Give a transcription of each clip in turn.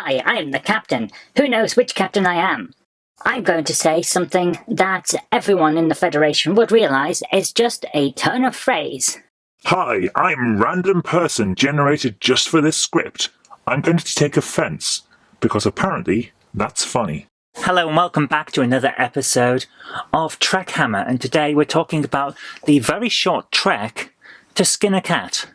Hi, I am the captain. Who knows which captain I am? I'm going to say something that everyone in the Federation would realise is just a turn of phrase. Hi, I'm random person generated just for this script. I'm going to take offence, because apparently that's funny. Hello and welcome back to another episode of TrekHammer, and today we're talking about the very short trek to skin a cat.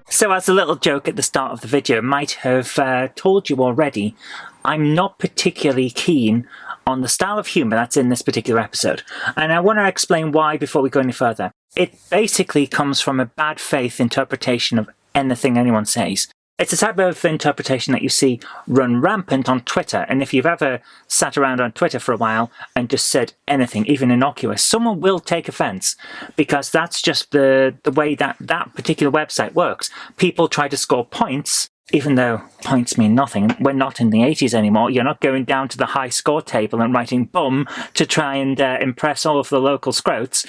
So as a little joke at the start of the video might have told you already, I'm not particularly keen on the style of humour that's in this particular episode. And I want to explain why before we go any further. It basically comes from a bad faith interpretation of anything anyone says. It's a type of interpretation that you see run rampant on Twitter, and if you've ever sat around on Twitter for a while and just said anything, even innocuous, someone will take offence, because that's just the way that particular website works. People try to score points, even though points mean nothing. We're not in the 80s anymore. You're not going down to the high score table and writing bum to try and impress all of the local scroats.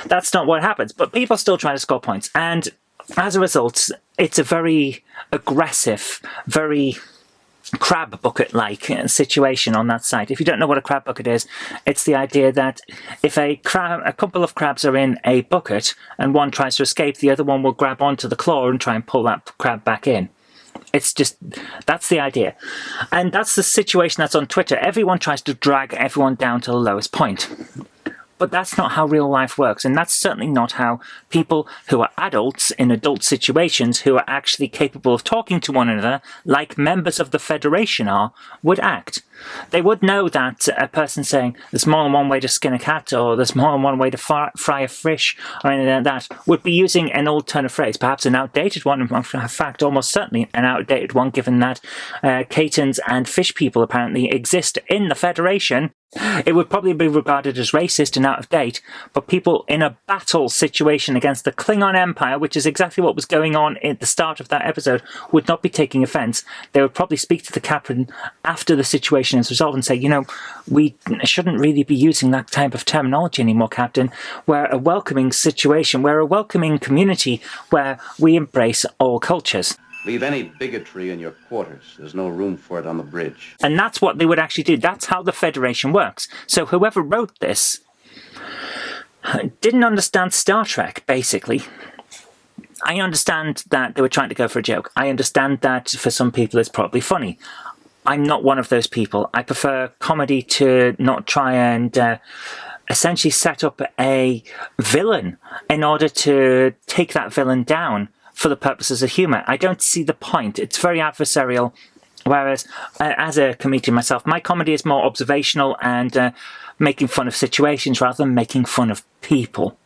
That's not what happens, but people still try to score points, and as a result, it's a very aggressive, very crab bucket-like situation on that site. If you don't know what a crab bucket is, it's the idea that if a couple of crabs are in a bucket and one tries to escape, the other one will grab onto the claw and try and pull that crab back in. It's just, that's the idea. And that's the situation that's on Twitter. Everyone tries to drag everyone down to the lowest point. But that's not how real life works, and that's certainly not how people who are adults in adult situations who are actually capable of talking to one another, like members of the Federation are, would act. They would know that a person saying, there's more than one way to skin a cat, or there's more than one way to fry a fish, or anything like that, would be using an old turn of phrase, perhaps an outdated one, in fact, almost certainly an outdated one, given that Catons and fish people apparently exist in the Federation. It would probably be regarded as racist and out of date, but people in a battle situation against the Klingon Empire, which is exactly what was going on at the start of that episode, would not be taking offence. They would probably speak to the captain after the situation is resolved and say, you know, we shouldn't really be using that type of terminology anymore, Captain. We're a welcoming situation, we're a welcoming community where we embrace all cultures. Leave any bigotry in your quarters. There's no room for it on the bridge. And that's what they would actually do. That's how the Federation works. So whoever wrote this didn't understand Star Trek, basically. I understand that they were trying to go for a joke. I understand that for some people it's probably funny. I'm not one of those people. I prefer comedy to not try and essentially set up a villain in order to take that villain down for the purposes of humour. I don't see the point. It's very adversarial, whereas as a comedian myself, my comedy is more observational and making fun of situations rather than making fun of people.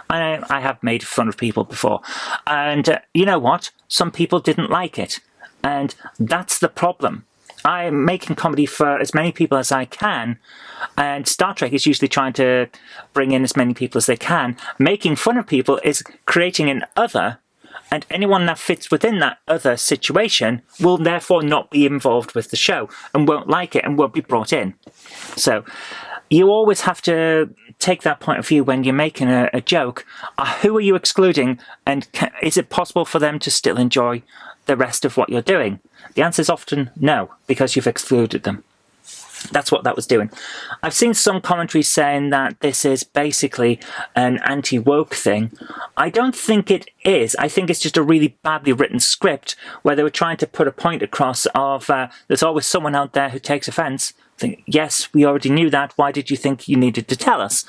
I have made fun of people before, and you know what? Some people didn't like it, and that's the problem. I'm making comedy for as many people as I can, and Star Trek is usually trying to bring in as many people as they can. Making fun of people is creating an other, and anyone that fits within that other situation will therefore not be involved with the show and won't like it and won't be brought in. So you always have to take that point of view when you're making a joke. Who are you excluding, and is it possible for them to still enjoy the rest of what you're doing? The answer is often no, because you've excluded them. That's what that was doing. I've seen some commentaries saying that this is basically an anti-woke thing. I don't think it is. I think it's just a really badly written script where they were trying to put a point across of there's always someone out there who takes offence. Think, yes, we already knew that. Why did you think you needed to tell us?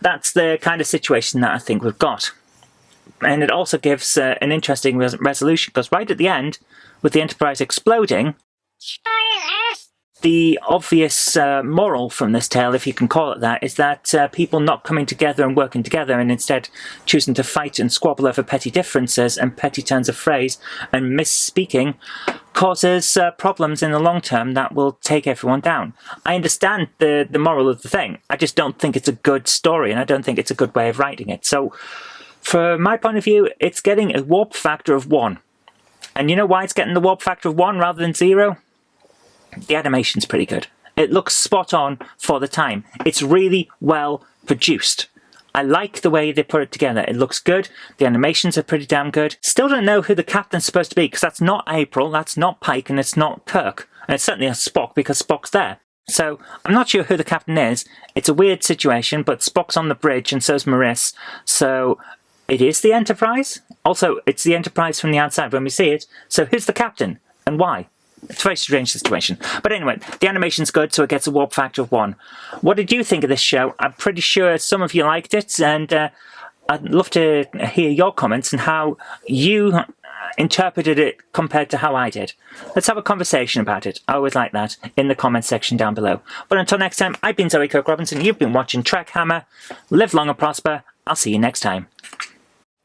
That's the kind of situation that I think we've got. And it also gives an interesting resolution, because right at the end, with the Enterprise exploding, the obvious moral from this tale, if you can call it that, is that people not coming together and working together and instead choosing to fight and squabble over petty differences and petty turns of phrase and misspeaking causes problems in the long term that will take everyone down. I understand the moral of the thing. I just don't think it's a good story, and I don't think it's a good way of writing it. So from my point of view, it's getting a warp factor of 1. And you know why it's getting the warp factor of 1 rather than 0? The animation's pretty good. It looks spot on for the time. It's really well produced. I like the way they put it together. It looks good. The animations are pretty damn good. Still don't know who the captain's supposed to be, because that's not April, that's not Pike, and it's not Kirk. And it's certainly not Spock, because Spock's there. So, I'm not sure who the captain is. It's a weird situation, but Spock's on the bridge, and so's Maris. So, it is the Enterprise? Also, it's the Enterprise from the outside when we see it. So, who's the captain? And why? It's a very strange situation. But anyway, the animation's good, so it gets a warp factor of 1. What did you think of this show? I'm pretty sure some of you liked it, and I'd love to hear your comments and how you interpreted it compared to how I did. Let's have a conversation about it. I always like that in the comment section down below. But until next time, I've been Zoe Kirk Robinson. You've been watching TrekHammer. Live long and prosper. I'll see you next time.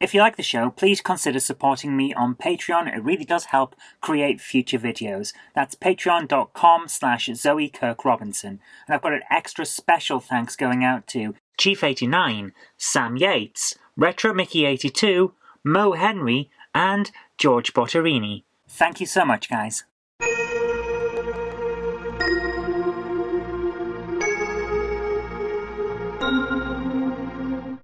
If you like the show, please consider supporting me on Patreon. It really does help create future videos. That's patreon.com/Zoe Kirk Robinson. And I've got an extra special thanks going out to Chief89, Sam Yates, Retro Mickey 82, Mo Henry, and George Bortorini. Thank you so much, guys.